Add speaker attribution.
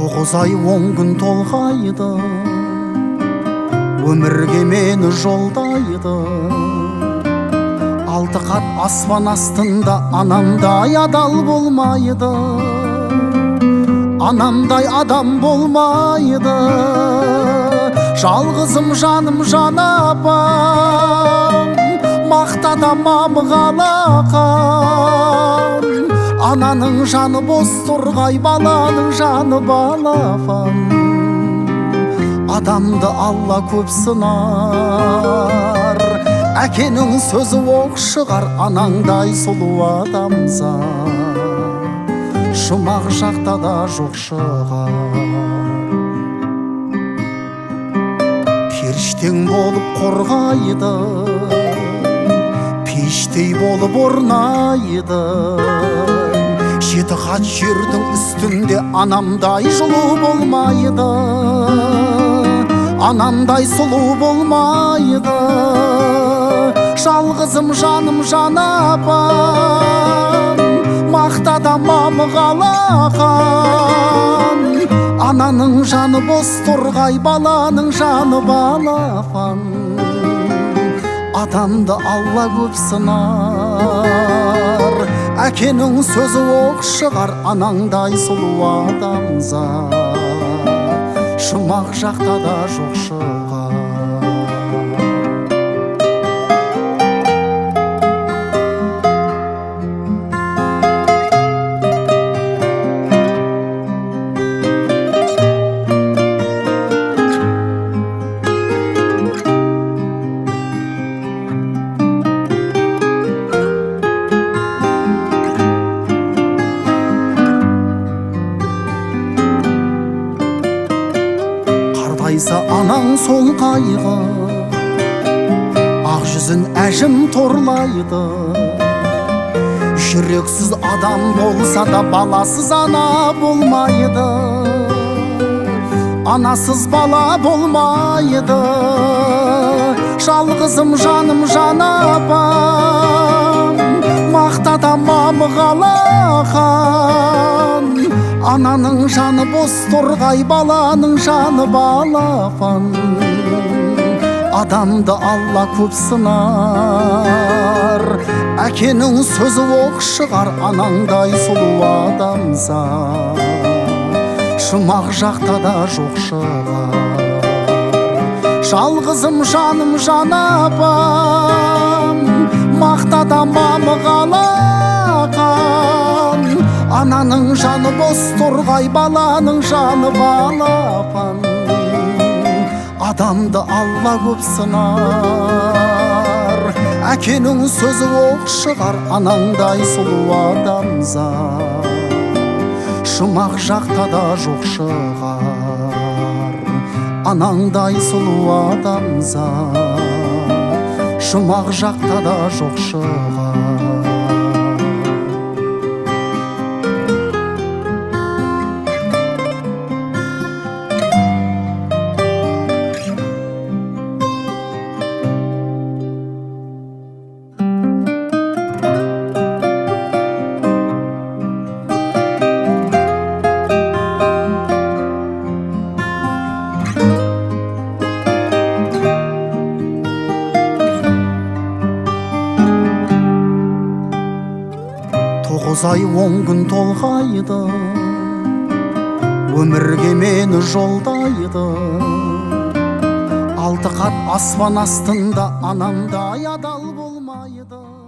Speaker 1: 9 ай 10 күн толғайды, өмірге мені жолдайды. 6 қат аспан астында анамдай адал болмайды, анамдай адам болмайды. Жалғызым жаным жан апам, мақтада мамығалақан. Ананың жаны бос торғай, баланың жаны балапан. Адамды Алла көп сынар, әкенің сөзі оқ шығар. Анаңдай сұлу адамзат жұмақ жақта да жоқ шығар. Періштең болып қорғайды, пештей болып орнайды. 7 қат жердің үстінде анамдай жылу болмайды, анамдай сұлу болмайды. Жалғызым жаным жан апам, мақтада мамығалақан. Ананың жаны бос торғай, баланың жаны балапан. Адамды Алла көп сынар, әкенің сөзі оқ шығар. Анаңдай сұлу адамзат жұмақ жақта да жоқ шығар. Анаң сол қайғы, ақ жүзін әжім торлайды. Жүрексіз адам болса да баласыз ана болмайды, анасыз бала болмайды. Жалғызым жаным жан апам, мақтада мамығалақан. Ананың жаны бос торғай, баланың жаны балапан. Адамды Алла көп сынар, әкенің сөзі оқ шығар. Анаңдай сұлу адамзат жұмақ жақта да жоқ шығар. Жалғызым жаным жан апам, мақтада мамығалақан. Ананың жаны бос торғай, баланың жаны балапан. Адамды Алла көп сынар, әкенің сөзі оқ шығар. Анаңдай сұлу адамзат жұмақ жақта да жоқ шығар. Анаңдай сұлу адамзат жұмақ жақта да жоқ шығар. Ай 10 күн толғайды, өмірге мені жолдайды. 6 қат аспан астында анамдай адал болмайды.